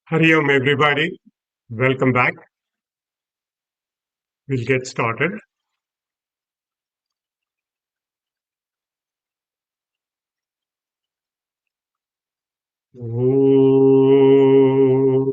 Hari Om, everybody. Welcome back. We'll get started. Om.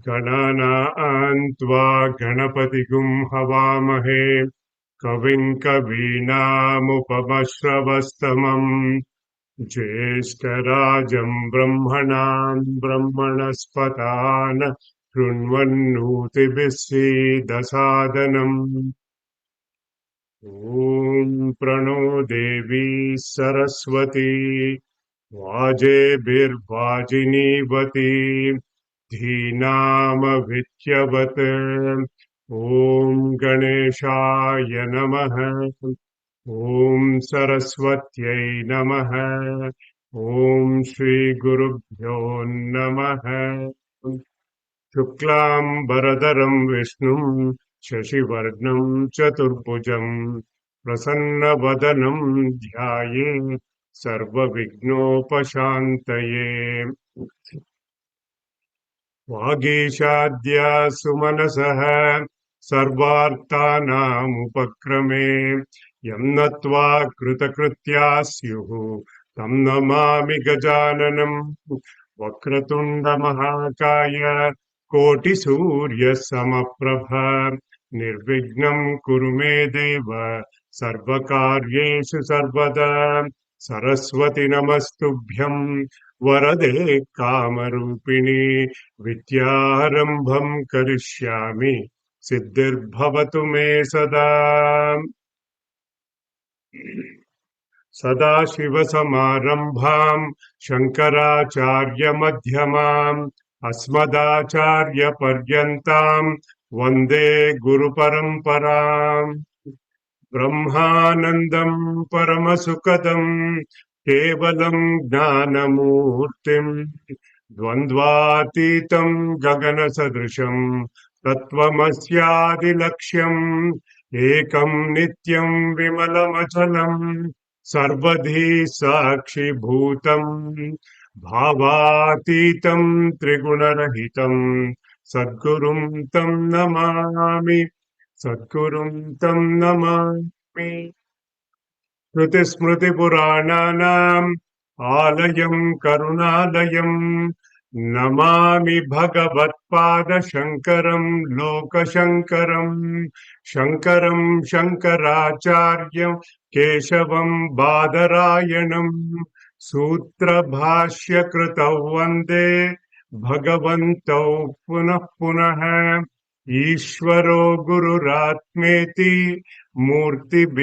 गणानां त्वा गणपतिगुं हवामहे कविं कवीनामुपमश्रवस्तमम् ज्येष्ठराजं ब्रह्मणां ब्रह्मणस्पतान् शृण्वन्नोतिभिः सीदसादनम् ॐ प्रणो देवी सरस्वती वाजेभिर्वाजिनीवती धीनामभित्यवत् ॐ गणेशाय नमः ॐ सरस्वत्यै नमः ॐ श्रीगुरुभ्यो नमः शुक्लाम्बरधरं विष्णुं शशिवर्णं चतुर्भुजं प्रसन्नवदनं ध्यायेत् सर्वविघ्नोपशान्तये वागीशाद्य सुमनसः सर्वार्थानामुपक्रमे यं नत्वा कृतकृत्या स्युः तं नमामि गजाननं वक्रतुण्डमहाकाय कोटिसूर्यसमप्रभ निर्विघ्नं कुरु मे देव सर्वकार्येषु सर्वदा सरस्वति नमस्तुभ्यं वरदे कामरूपिणि विद्यारम्भं करिष्यामि सिद्धिर्भवतु मे सदा सदाशिवसमारम्भां शङ्कराचार्यमध्यमाम् अस्मदाचार्यपर्यन्तां वन्दे गुरुपरम्पराम् ब्रह्मानन्दं परमसुखदं केवलं ज्ञानमूर्तिम् द्वन्द्वातीतं गगनसदृशं तत्त्वमस्यादिलक्ष्यम् एकं नित्यं विमलमचलं सर्वधी साक्षिभूतम् भावातीतं त्रिगुणरहितं सद्गुरुं तं नमामि सद्गुरुं तं नमामि श्रुतिस्मृतिपुराणानाम् आलयं करुणालयं नमामि भगवत्पादशङ्करं लोकशङ्करं शङ्करं शङ्कराचार्यं केशवं बादरायणं सूत्रभाष्यकृतौ वन्दे भगवन्तौ पुनः पुनः ईश्वरो गुरुरात्मेति मूर्तिभेदविभागिने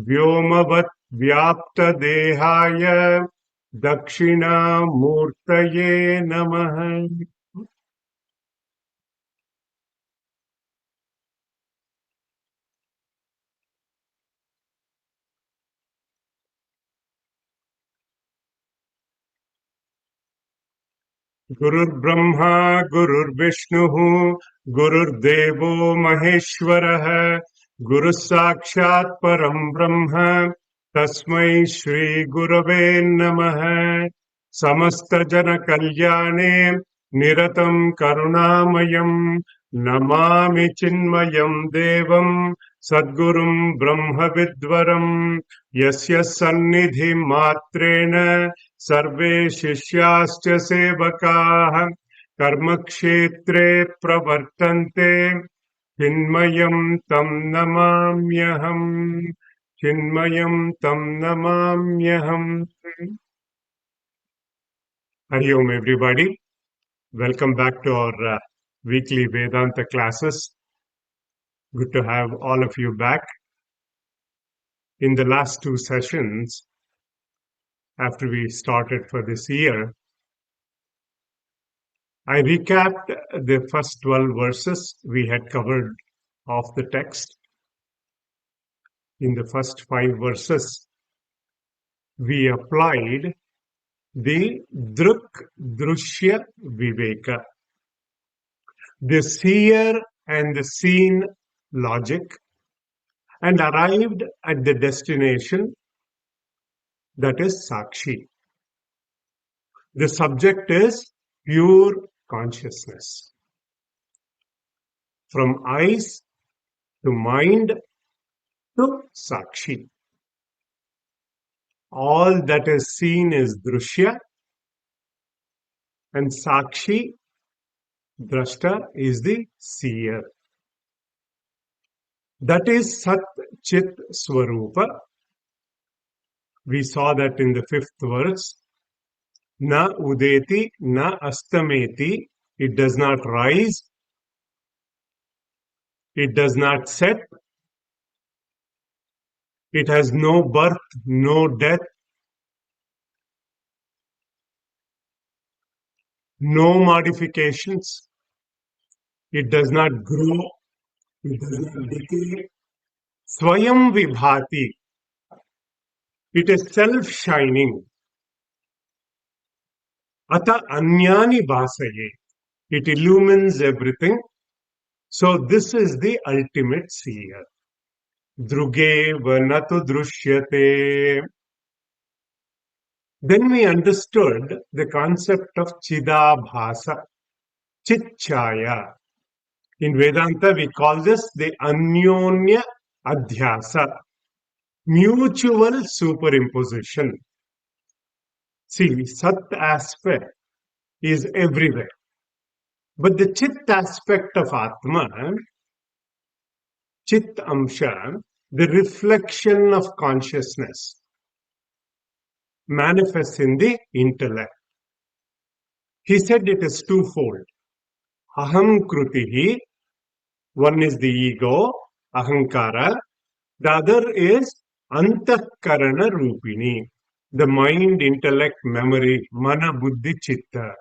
व्योमवत् व्याप्तदेहाय दक्षिणामूर्तये नमः गुरुर्ब्रह्मा गुरुर्विष्णुः गुरुर्देवो महेश्वरः गुरुः साक्षात् परं ब्रह्म तस्मै श्रीगुरवे नमः समस्तजनकल्याणे निरतं करुणामयं नमामि चिन्मयं देवं सद्गुरुं ब्रह्मविद्वरं यस्य सन्निधिमात्रेण सर्वे शिष्याश्च सेवकाः कर्मक्षेत्रे प्रवर्तन्ते चिन्मयं तं नमाम्यहम् चिन्मयं तं नमाम्यहम् Hari Om, everybody. Welcome back to our weekly Vedanta classes. Good to have all of you back. In the last two sessions, after we started for this year, I recapped the first 12 verses. We had covered of the text. In the first 5 verses, we applied the Drg Drshya Viveka, the seer and the seen logic, and arrived at the destination, that is Sakshi. The subject is pure consciousness. From eyes to mind to Sakshi. All that is seen is Drshya, and Sakshi, Drashta, is the seer. That is Sat Chit Swarupa. We saw that in the 5th verse. Na udeti, na astameti. It does not rise. It does not set. It has no birth, no death, no modifications. It does not grow. It does not decay. Swayam vibhati. It is self-shining. Ata anyani bhasaye. It illumines everything. So this is the ultimate seer. Druge vanatu drushyate. Then we understood the concept of chidabhasa, chitchaya. In Vedanta, we call this the anyonya adhyasa, mutual superimposition. See, Sat aspect is everywhere. But the Chit aspect of Atma, Chit Amsha, the reflection of consciousness, manifests in the intellect. He said it is twofold. Aham krutihi, one is the ego, ahankara. The other is antakarana rupini, the mind, intellect, memory, mana, buddhi, chitta.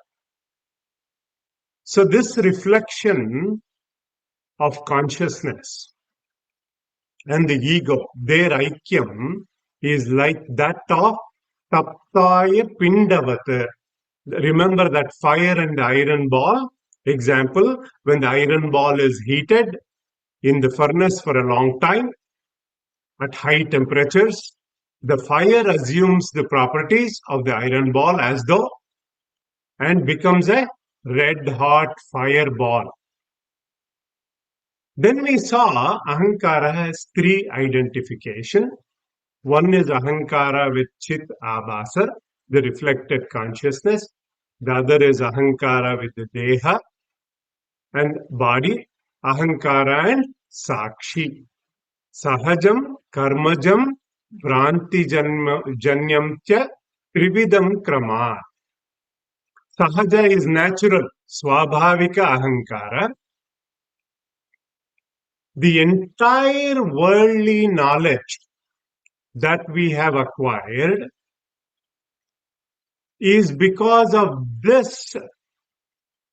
So this reflection of consciousness and the ego, their aikyam is like that of taptaya pindavata. Remember that fire and the iron ball example, when the iron ball is heated in the furnace for a long time at high temperatures, the fire assumes the properties of the iron ball as though and becomes a red hot fireball. Then we saw Ahankara has 3 identification. One is Ahankara with Chit Abhasa, the reflected consciousness. The other is Ahankara with the Deha and body, Ahankara and Sakshi. Sahajam, Karmajam, Vranti Janyam Cha, Trividam Krama. Sahaja is natural, Swabhavika Ahankara. The entire worldly knowledge that we have acquired is because of this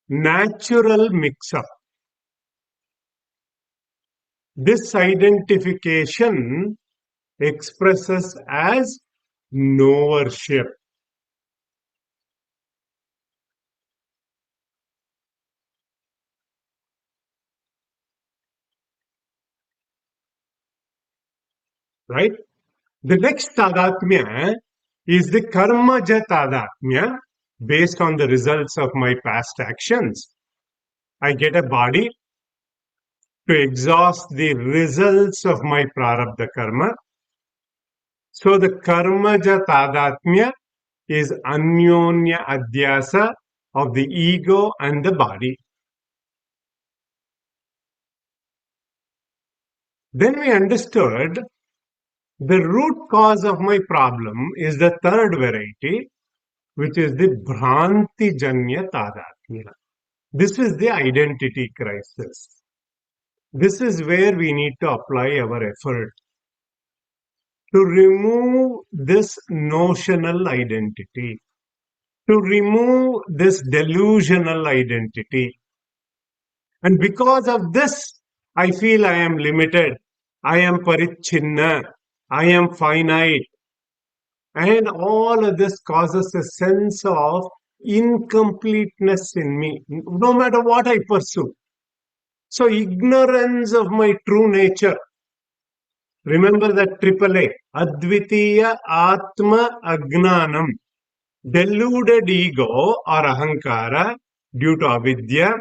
natural mix-up. This identification expresses as knowership. Right? The next tadatmya is the karmaja tadatmya based on the results of my past actions. I get a body to exhaust the results of my prarabdha karma. So the karmaja tadatmya is anyonya adhyasa of the ego and the body. Then we understood the root cause of my problem is the third variety, which is the Bhranti Janya Tadatmya. This is the identity crisis. This is where we need to apply our effort to remove this notional identity, to remove this delusional identity. And because of this I feel I am limited. I am parichinna. I am finite. And all of this causes a sense of incompleteness in me, no matter what I pursue. So, ignorance of my true nature. Remember that triple A. Advitiya Atma Agnanam. Deluded ego or ahankara due to avidya,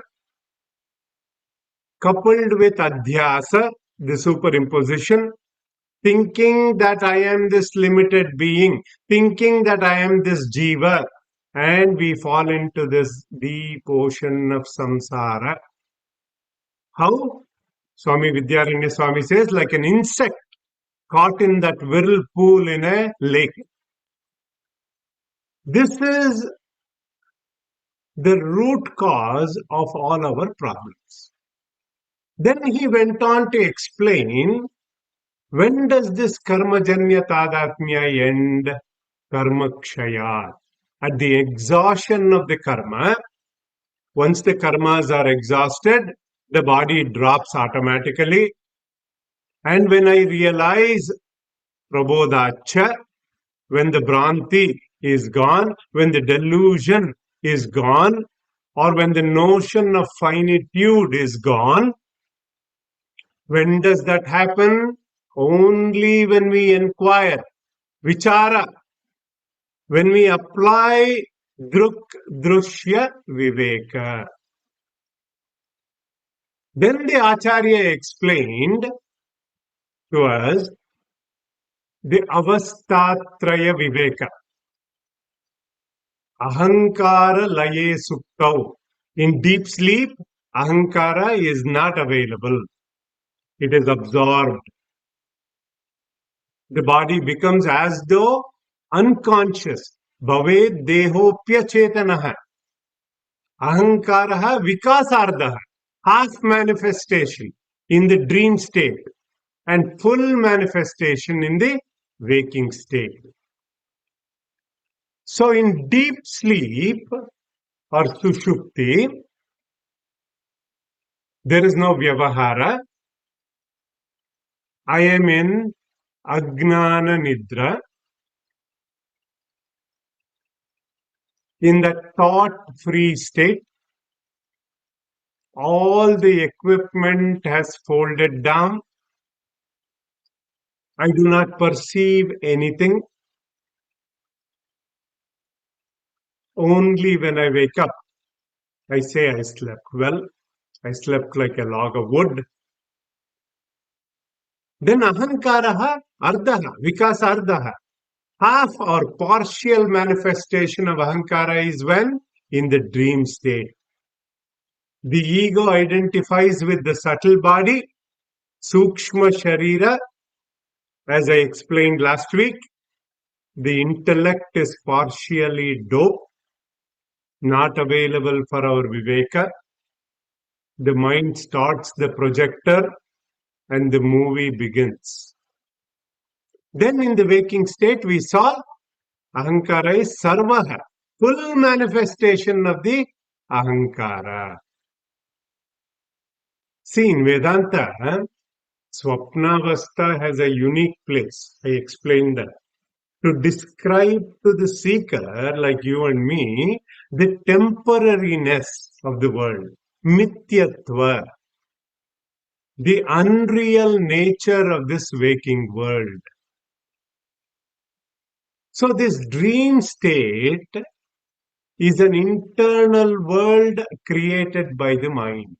coupled with adhyasa, the superimposition, thinking that I am this limited being, thinking that I am this jiva, and we fall into this deep ocean of samsara. How? Swami Vidyaranya Swami says, like an insect caught in that whirlpool in a lake. This is the root cause of all our problems. Then he went on to explain, when does this karmajanya tadatmya end? Karma kshayat. At the exhaustion of the karma, once the karmas are exhausted, the body drops automatically. And when I realize prabodhacha, when the Bhranti is gone, when the delusion is gone, or when the notion of finitude is gone, when does that happen? Only when we inquire, vichara, when we apply Drg Drshya Viveka. Then the Acharya explained to us the Avastatraya Viveka. Ahankara Laye Suktau. In deep sleep, Ahankara is not available. It is absorbed. The body becomes as though unconscious. Bhaved dehopya chetanaha. Ahankaraha vikasardaha. Half manifestation in the dream state and full manifestation in the waking state. So in deep sleep or sushupti, there is no vyavahara. I am in Ajnana Nidra, in that thought-free state. All the equipment has folded down. I do not perceive anything. Only when I wake up, I say I slept well. I slept like a log of wood. Then ahankaraha ardaha, vikasa ardaha. Half or partial manifestation of ahankara is when? In the dream state. The ego identifies with the subtle body, sukshma sharira, as I explained last week. The intellect is partially doped, not available for our viveka. The mind starts the projector and the movie begins. Then in the waking state, we saw ahankara is sarvaha, full manifestation of the ahankara. See, in Vedanta, Swapnavastha has a unique place. I explained that. To describe to the seeker, like you and me, the temporariness of the world, mithyatva, the unreal nature of this waking world. So, this dream state is an internal world created by the mind,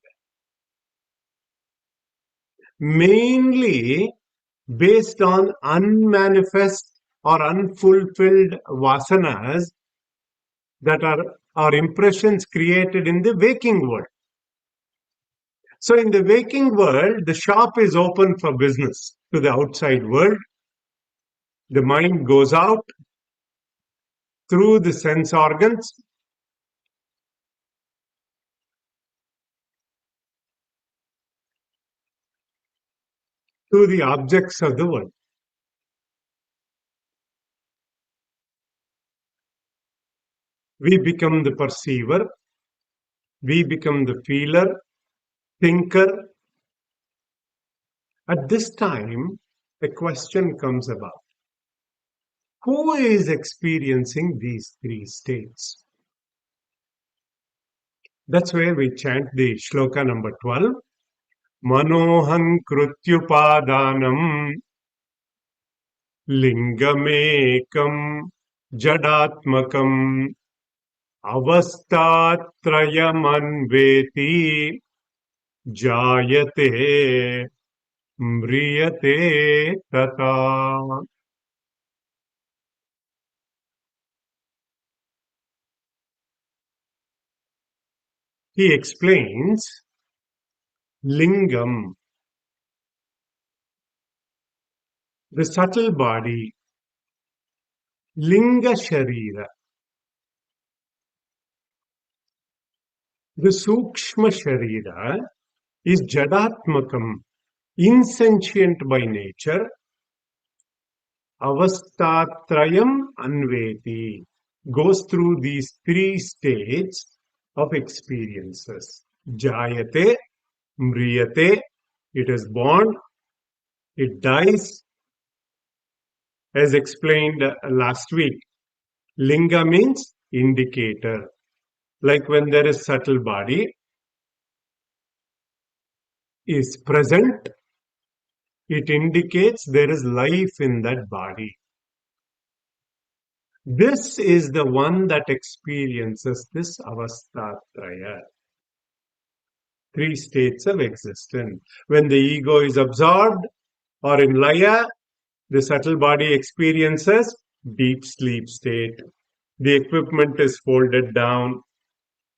mainly based on unmanifest or unfulfilled vasanas that are impressions created in the waking world. So in the waking world, the shop is open for business to the outside world. The mind goes out through the sense organs to the objects of the world. We become the perceiver, we become the feeler, thinker, At this time, a question comes about. Who is experiencing these three states? That's where we chant the shloka number 12. Manoham krutyupadanam lingamekam jadatmakam avastatrayamanveti jayate mriyate tata. He explains lingam, the subtle body, linga sharira, the sukshma sharira is jadatmakam, insentient by nature, avastatrayam anveti, goes through these three states of experiences. Jayate, mriyate, it is born, it dies, as explained last week. Linga means indicator. Like when there is subtle body is present, it indicates there is life in that body. This is the one that experiences this avastatraya, three states of existence. When the ego is absorbed or in laya, the subtle body experiences deep sleep state. The equipment is folded down.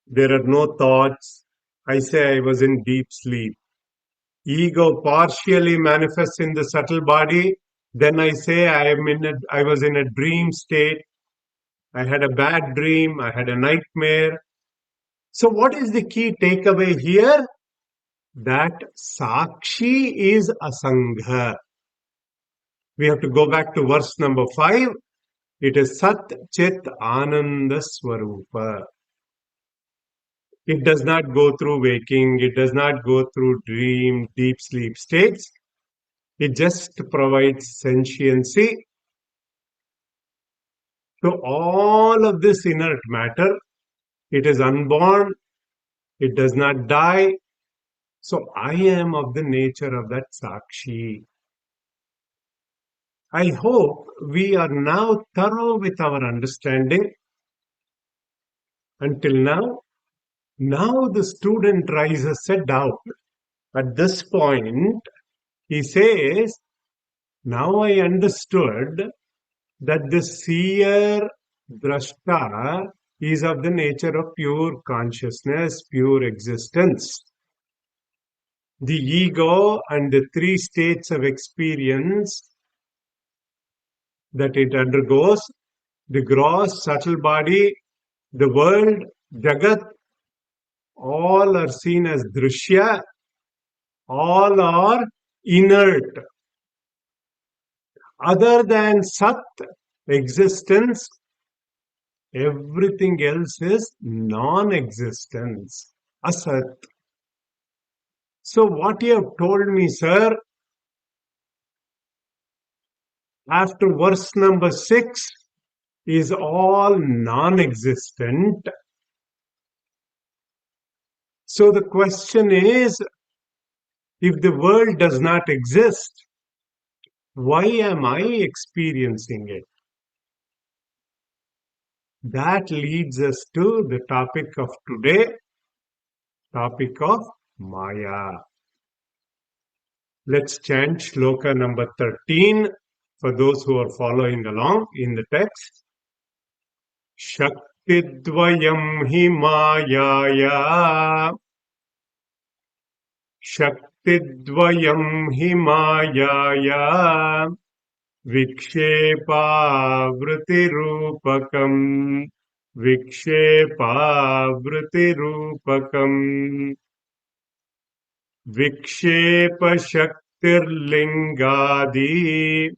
There are no thoughts. I say I was in deep sleep. Ego partially manifests in the subtle body. Then I say I was in a dream state. I had a bad dream. I had a nightmare. So what is the key takeaway here? That Sakshi is Asangha. We have to go back to verse number 5. It is Sat Chit Ananda Swarupa. It does not go through waking. It does not go through dream, deep sleep states. It just provides sentiency to all of this inert matter. It is unborn. It does not die. So I am of the nature of that Sakshi. I hope we are now thorough with our understanding until now. Now the student raises a doubt. At this point, he says, now I understood that the seer drashta is of the nature of pure consciousness, pure existence. The ego and the three states of experience that it undergoes, the gross, subtle body, the world, Jagat, all are seen as Drshya, all are inert. Other than Sat, existence, everything else is non-existence, Asat. So what you have told me, sir, after verse number 6 is all non-existent. So the question is, if the world does not exist, why am I experiencing it? That leads us to the topic of today, topic of Maya. Let's chant shloka number 13 for those who are following along in the text. Shaktidvayam hi mayaya. Shaktidvayam hi mayaya. Vikshepavritirupakam. Vikshepavritirupakam. Vikshepashaktirlingadi.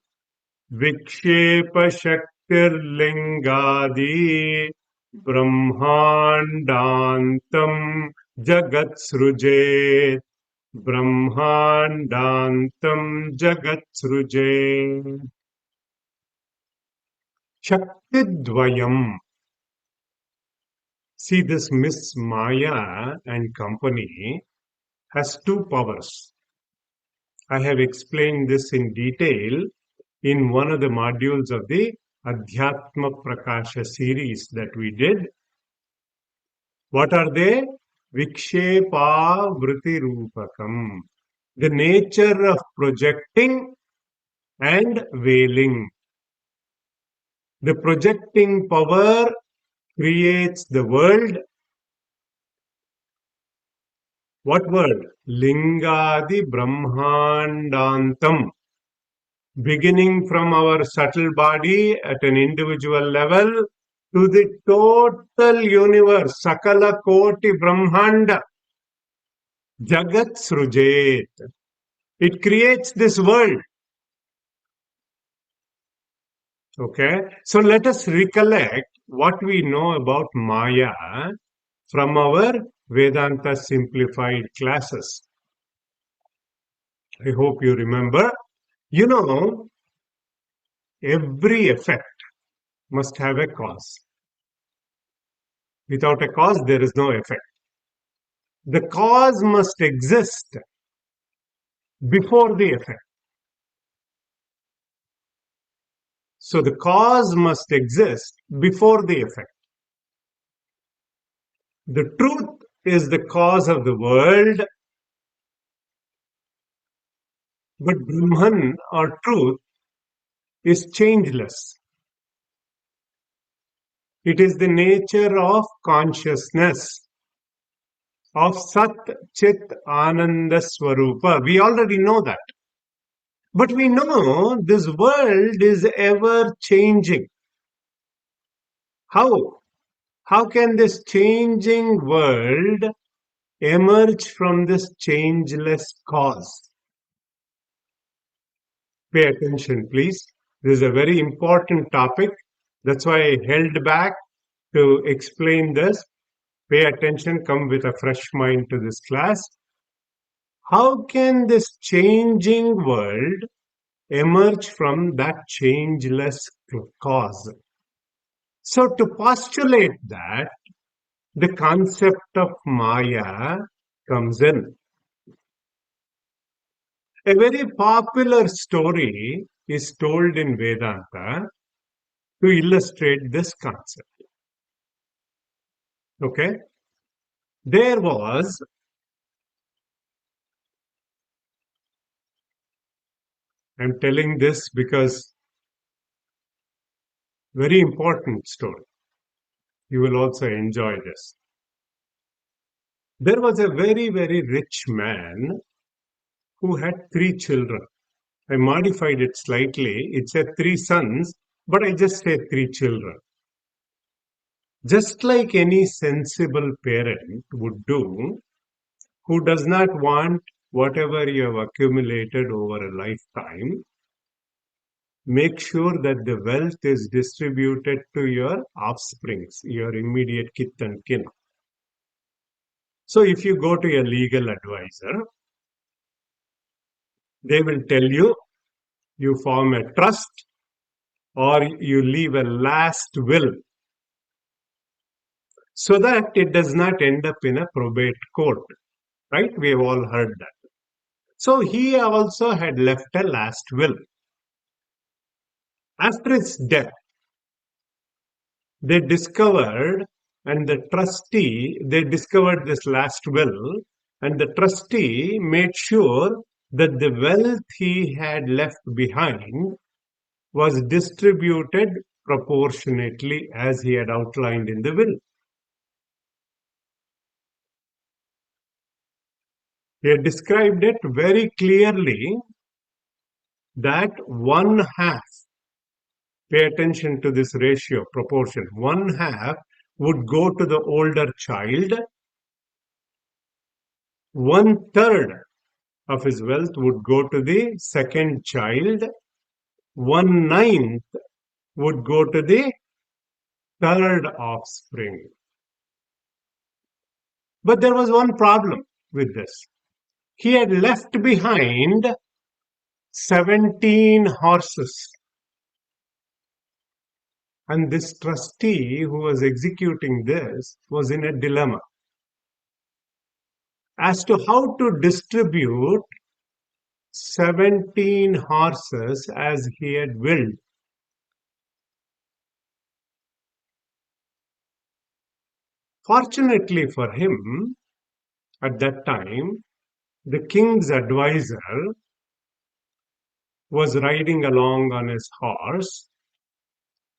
Vikshepashaktirlingadi. Brahmandantam jagat srujet. ब्रह्माण्डान्तं जगत्सृजे Shaktidvayam. See, this Miss Maya and company has two powers. I have explained this in detail in one of the modules of the Adhyatma Prakasha series that we did. What are they? Vikshepa Vritti Rupakam. The nature of projecting and veiling. The projecting power creates the world. What world? Lingadi Brahmandantam. Beginning from our subtle body at an individual level to the total universe, Sakala Koti Brahmanda, Jagat Srujet. It creates this world. Okay, so let us recollect what we know about Maya from our Vedanta simplified classes. I hope you remember. You know, every effect must have a cause. Without a cause, there is no effect. The cause must exist before the effect. So the cause must exist before the effect. The truth is the cause of the world, but Brahman or truth is changeless. It is the nature of consciousness, of Sat Chit Ananda Swarupa. We already know that. But we know this world is ever changing. How? How can this changing world emerge from this changeless cause? Pay attention, please. This is a very important topic. That's why I held back to explain this. Pay attention, come with a fresh mind to this class. How can this changing world emerge from that changeless cause? So, to postulate that, the concept of Maya comes in. A very popular story is told in Vedanta to illustrate this concept. Okay? There was I'm telling this because very important story. You will also enjoy this. There was a very, very rich man who had three children. I modified it slightly. It said three sons, but I just said three children. Just like any sensible parent would do, who does not want whatever you have accumulated over a lifetime, make sure that the wealth is distributed to your offsprings, your immediate kith and kin. So if you go to a legal advisor, they will tell you you form a trust or you leave a last will so that it does not end up in a probate court. Right? We have all heard that. So he also had left a last will. After his death, they discovered, and the trustee, they discovered this last will, and the trustee made sure that the wealth he had left behind was distributed proportionately as he had outlined in the will. He had described it very clearly that one half, pay attention to this ratio, proportion, one half would go to the older child, one third of his wealth would go to the second child, 1/9 would go to the third offspring. But there was one problem with this. he had left behind 17 horses. And this trustee who was executing this was in a dilemma as to how to distribute 17 horses as he had willed. Fortunately for him, at that time, the king's advisor was riding along on his horse,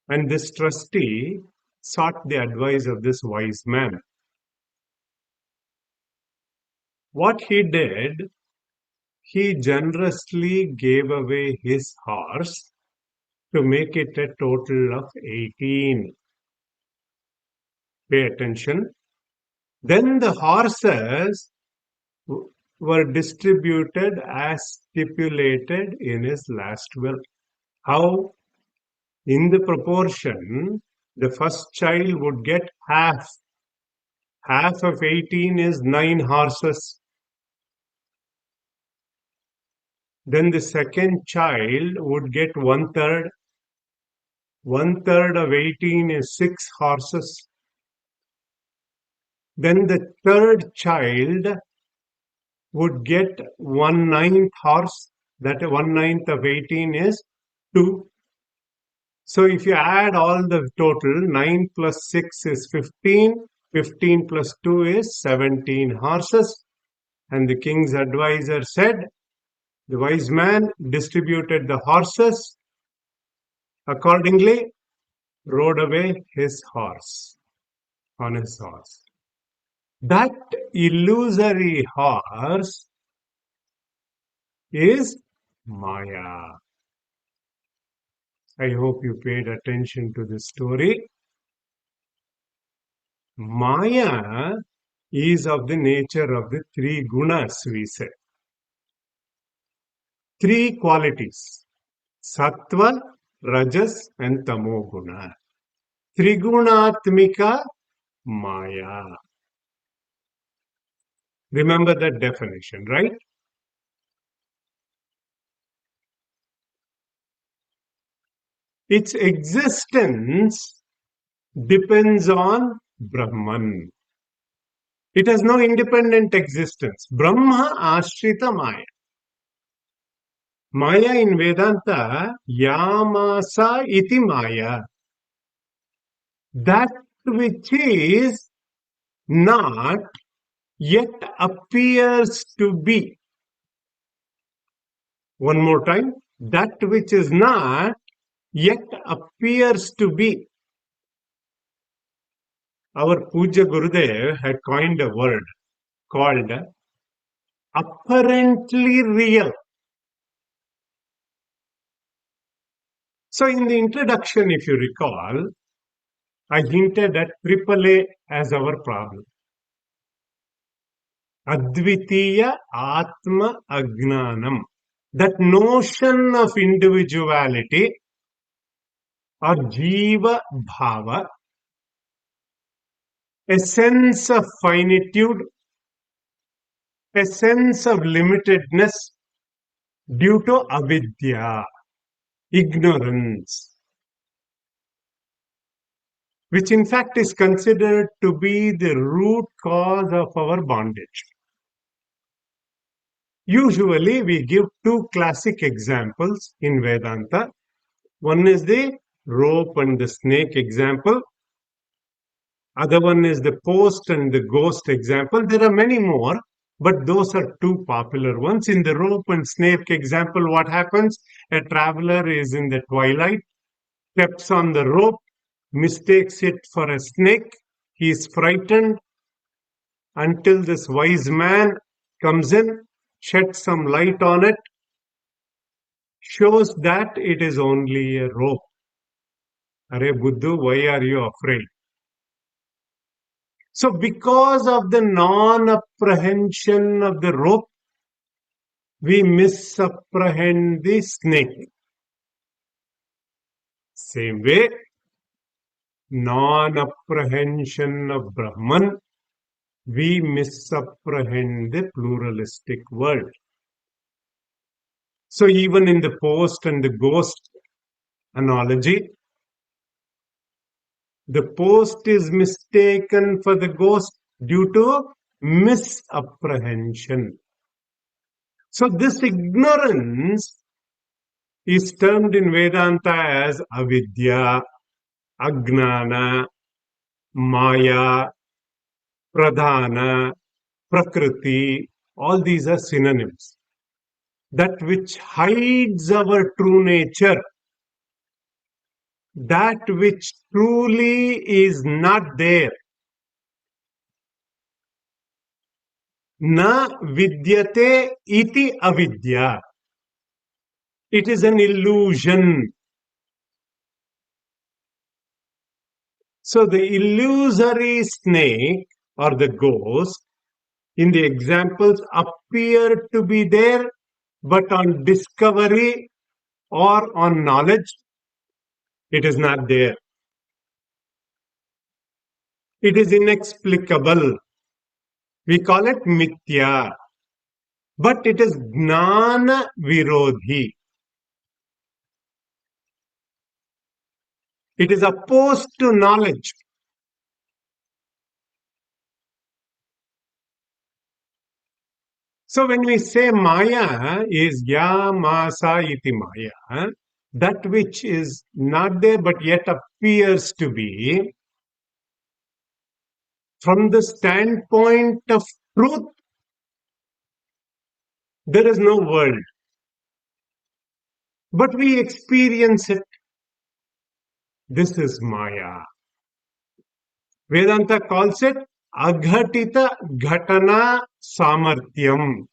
and this trustee sought the advice of this wise man. What he did, he generously gave away his horse to make it a total of 18. Pay attention. Then the horses were distributed as stipulated in his last will. How? In the proportion, the first child would get half. Half of 18 is 9 horses. Then the second child would get 1/3. 1/3 of 18 is 6 horses. Then the third child would get 1/9 horse. That 1/9 of 18 is 2. So if you add all the total, 9 plus 6 is 15. 15 plus 2 is 17 horses. And the king's advisor said, the wise man distributed the horses, accordingly rode away his horse, on his horse. That illusory horse is Maya. I hope you paid attention to the story. Maya is of the nature of the 3 gunas, we say. 3 qualities: sattva, rajas, and tamoguna. Trigunatmika Maya. Remember that definition, right? Its existence depends on Brahman. It has no independent existence. Brahma Ashrita Maya. Maya in Vedanta, Yamasa iti Maya. That which is not yet appears to be. One more time. That which is not yet appears to be. Our Puja Gurudev had coined a word called apparently real. So in the introduction, if you recall, I hinted at AAA as our problem. Advitiya Atma Agnanam. That notion of individuality or Jiva Bhava, a sense of finitude, a sense of limitedness due to avidya, ignorance, which in fact is considered to be the root cause of our bondage. Usually we give 2 classic examples in Vedanta. One is the rope and the snake example. Other one is the post and the ghost example. There are many more, but those are 2 popular ones. In the rope and snake example, what happens? A traveler is in the twilight, steps on the rope, mistakes it for a snake. He is frightened until this wise man comes in, sheds some light on it, shows that it is only a rope. Are Buddhu, why are you afraid? So because of the non-apprehension of the rope, we misapprehend the snake. Same way, non-apprehension of Brahman we misapprehend the pluralistic world. So even in the post and the ghost analogy, the post is mistaken for the ghost due to misapprehension. So this ignorance is termed in Vedanta as avidya, agnana, maya, pradhana, prakriti. All these are synonyms. That which hides our true nature, that which truly is not there. Na vidyate iti avidya. It is an illusion. So the illusory snake or the ghost in the examples appear to be there, but on discovery or on knowledge, it is not there. It is inexplicable. We call it mithya, but it is gnana virodhi. It is opposed to knowledge. So when we say Maya is ya masa iti Maya, that which is not there but yet appears to be, from the standpoint of truth, there is no world. But we experience it. This is Maya. Vedanta calls it aghatita ghatana samarthyam,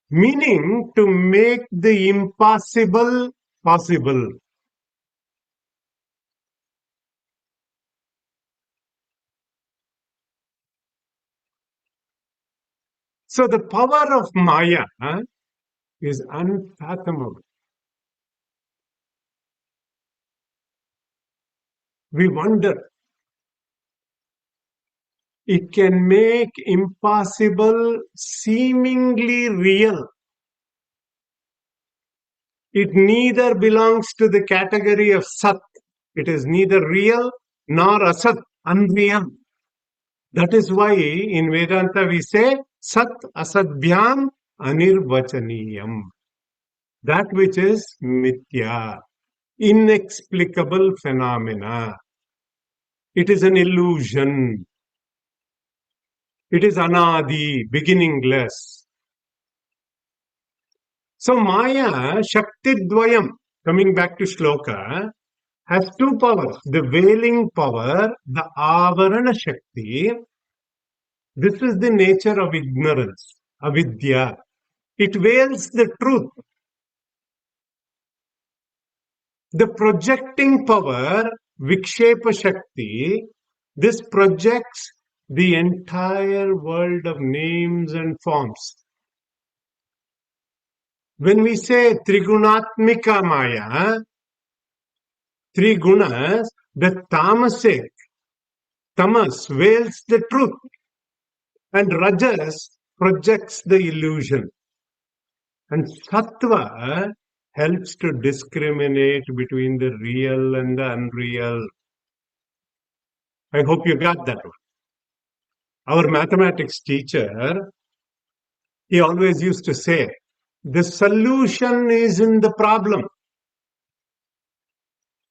meaning to make the impossible possible. So the power of Maya is unfathomable. We wonder. It can make impossible seemingly real. It neither belongs to the category of Sat. It is neither real nor Asat, unreal. That is why in Vedanta we say Sat Asadbhyam Anirvachaniyam. That which is Mithya, inexplicable phenomena. It is an illusion. It is anadi, beginningless. So Maya, Shakti Dvayam, coming back to Shloka, has two powers. The veiling power, the Avarana Shakti. This is the nature of ignorance, avidya. It veils the truth. The projecting power, Vikshepa Shakti, this projects the entire world of names and forms. When we say Trigunatmika Maya, three gunas, the tamasic, tamas veils the truth, and rajas projects the illusion. And sattva helps to discriminate between the real and the unreal. I hope you got that one. Our mathematics teacher, he always used to say, the solution is in the problem.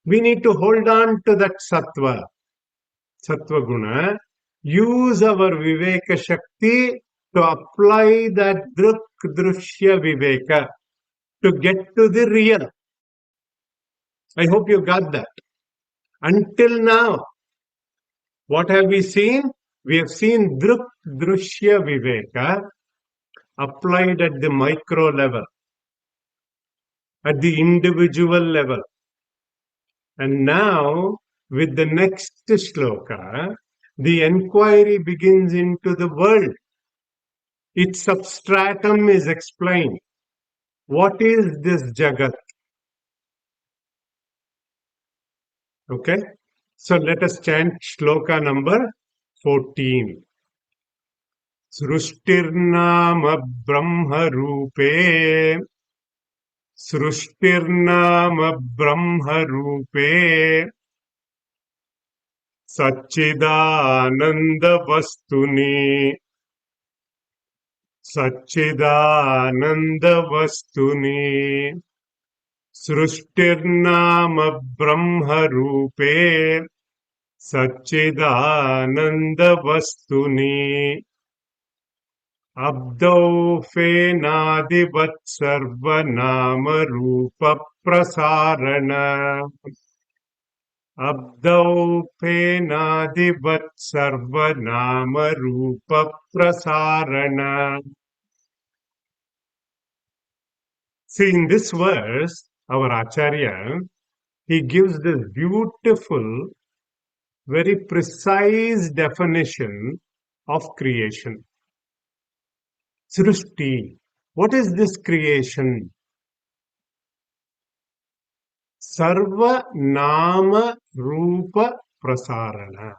We need to hold on to that sattva guna, use our Viveka Shakti to apply that Drg Drshya Viveka to get to the real. I hope you got that. Until now, what have we seen? We have seen Drg Drshya Viveka applied at the micro level, at the individual level. And now, with the next shloka, the enquiry begins into the world. Its substratum is explained. What is this Jagat? Okay, so let us chant shloka number 14. Srushtirnama Brahma Rupe Srushtirnama Brahma Rupe Satchidananda Vastuni Satchidananda Vastuni Srushtirnama Brahma Rupe Satchidananda Vastuni Abdau Fenadivat Sarvanama Rupa Prasarana Abdau Fenadivat Sarvanama Rupa Prasarana. See, in this verse, our Acharya, he gives this beautiful, very precise definition of creation. Srishti. What is this creation? Sarva Nama Rupa Prasarana.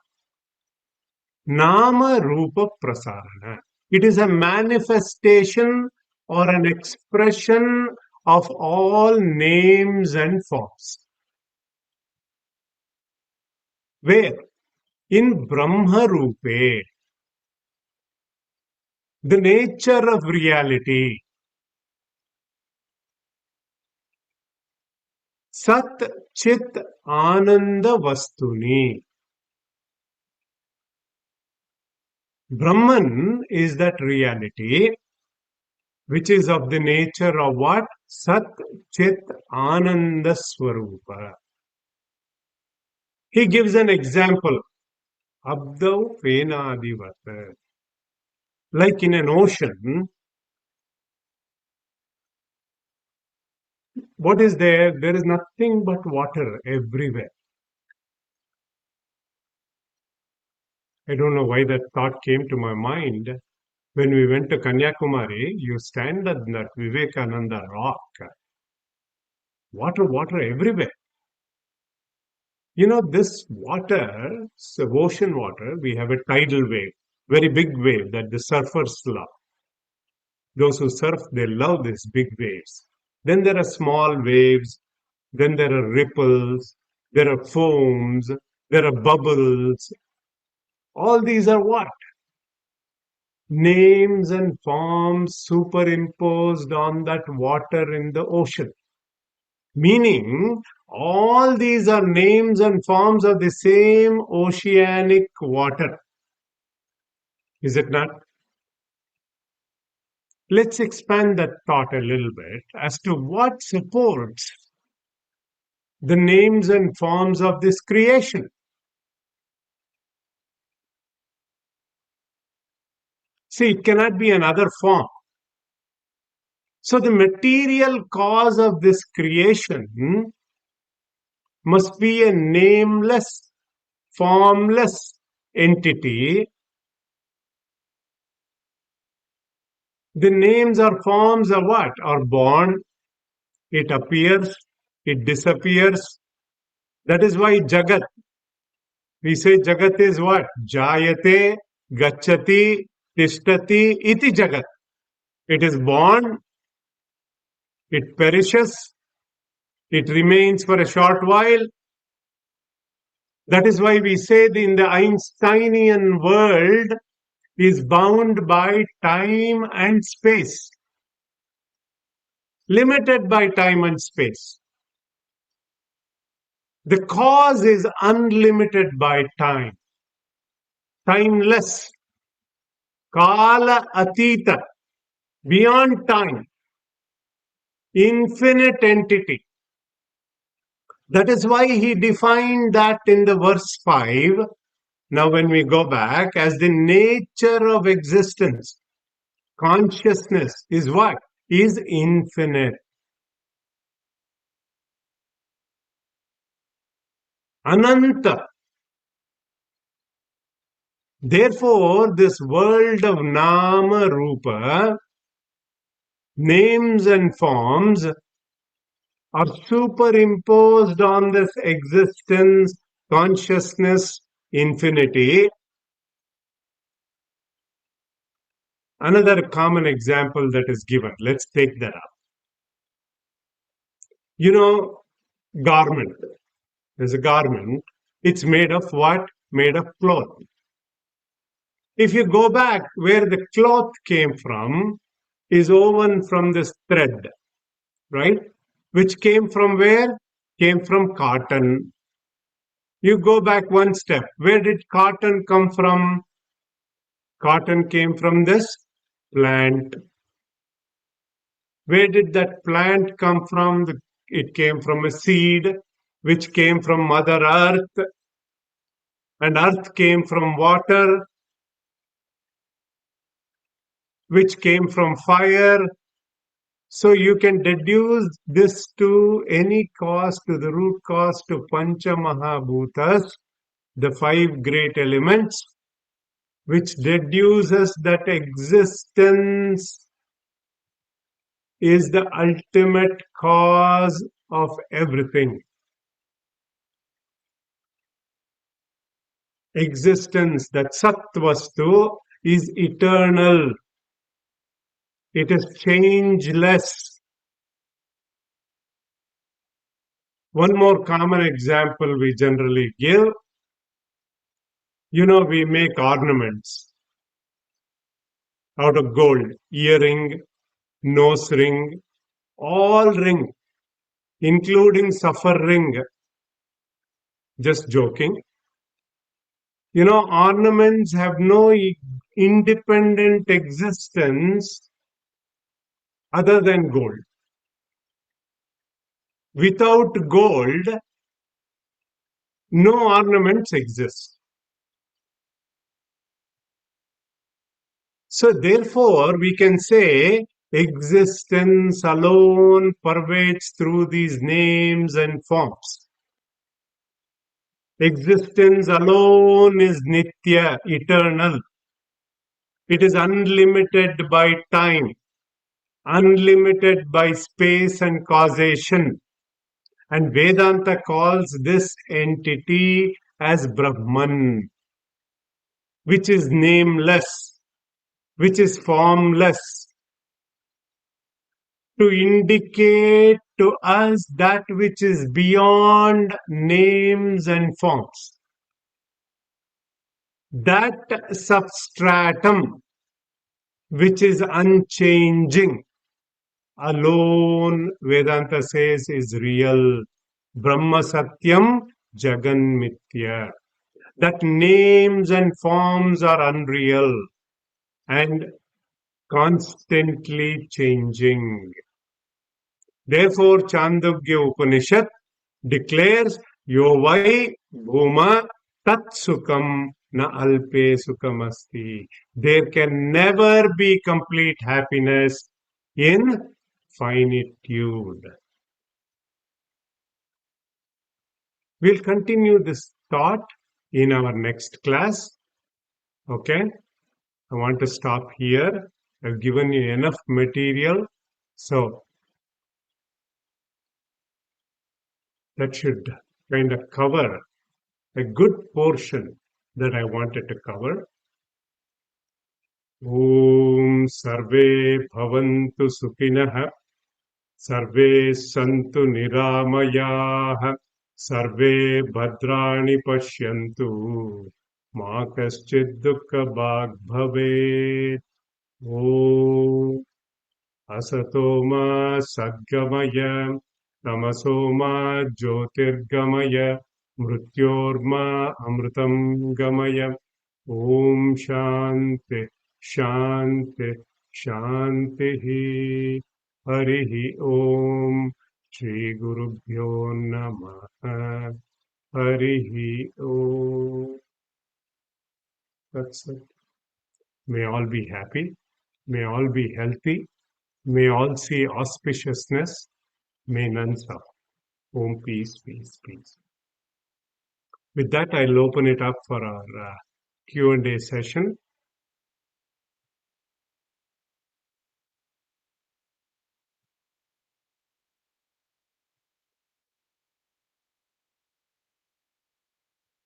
Nama Rupa Prasarana. It is a manifestation or an expression of all names and forms. Where? In Brahma Rupe, the nature of reality. Sat Chit Ananda Vastuni. Brahman is that reality which is of the nature of what? Sat Chit Ananda Swarupa. He gives an example. Abdau Fenadivat. Like in an ocean, what is there? There is nothing but water everywhere. I don't know why that thought came to my mind. When we went to Kanyakumari, you stand at that Vivekananda rock. Water, water everywhere. You know, this water, so ocean water, we have a tidal wave, very big wave that the surfers love. Those who surf, they love these big waves. Then there are small waves, then there are ripples, there are foams, there are bubbles. All these are what? Names and forms superimposed on that water in the ocean. Meaning, all these are names and forms of the same oceanic water. Is it not? Let's expand that thought a little bit as to what supports the names and forms of this creation. See, it cannot be another form. So, the material cause of this creation must be a nameless, formless entity. The names or forms are what? Are born, it appears, it disappears. That is why Jagat, we say Jagat is what? Jayate, Gachati, Tishtati, iti Jagat. It is born, it perishes, it remains for a short while. That is why we say in the Einsteinian world is bound by time and space, limited by time and space. The cause is unlimited by time, timeless, kala atita, beyond time, infinite entity. That is why he defined that in the verse 5. Now, when we go back, as the nature of existence, consciousness is what? Is infinite. Ananta. Therefore, this world of Nama Rupa, names and forms, are superimposed on this existence, consciousness, infinity. Another common example that is given. Let's take that up. You know, garment. There's a garment. It's made of what? Made of cloth. If you go back where the cloth came from, is woven from this thread, right? Which came from where? Came from cotton. You go back one step. Where did cotton come from? Cotton came from this plant. Where did that plant come from? It came from a seed, which came from Mother Earth, and earth came from water, which came from fire. So you can deduce this to any cause, to the root cause, to Pancha Mahabhutas, the five great elements, which deduces that existence is the ultimate cause of everything. Existence, that Sattvastu, is eternal. It is changeless. One more common example we generally give. We make ornaments out of gold, earring, nose ring, all ring, including suffer ring. Just joking. Ornaments have no independent existence other than gold. Without gold, no ornaments exist. So therefore, we can say existence alone pervades through these names and forms. Existence alone is nitya, eternal. It is unlimited by time, unlimited by space and causation. And Vedanta calls this entity as Brahman, which is nameless, which is formless, to indicate to us that which is beyond names and forms. That substratum, which is unchanging, alone, Vedanta says, is real. Brahma Satyam Jagan Mithya. That names and forms are unreal and constantly changing. Therefore, Chandogya Upanishad declares, Yovai Bhuma Tat Sukham Na Alpe Sukham Asti. There can never be complete happiness in finitude. We'll continue this thought in our next class. Okay? I want to stop here. I've given you enough material. So that should kind of cover a good portion that I wanted to cover. Om Sarve Bhavantu Sukhinah Sarve Santu Niramayah Sarve Bhadrani Pashyantu Ma Kaschid Dukkha Bhag Bhavet. Om Asatoma Sadgamaya Tamasoma Jyotirgamaya Mrityorma Amritam Gamaya. Om Shanti Shanti Shanti. Harihi Om. Shri Gurubhyo Namaha. Harihi Om. That's it. May all be happy. May all be healthy. May all see auspiciousness. May none suffer. Om, peace, peace, peace. With that, I'll open it up for our Q&A session.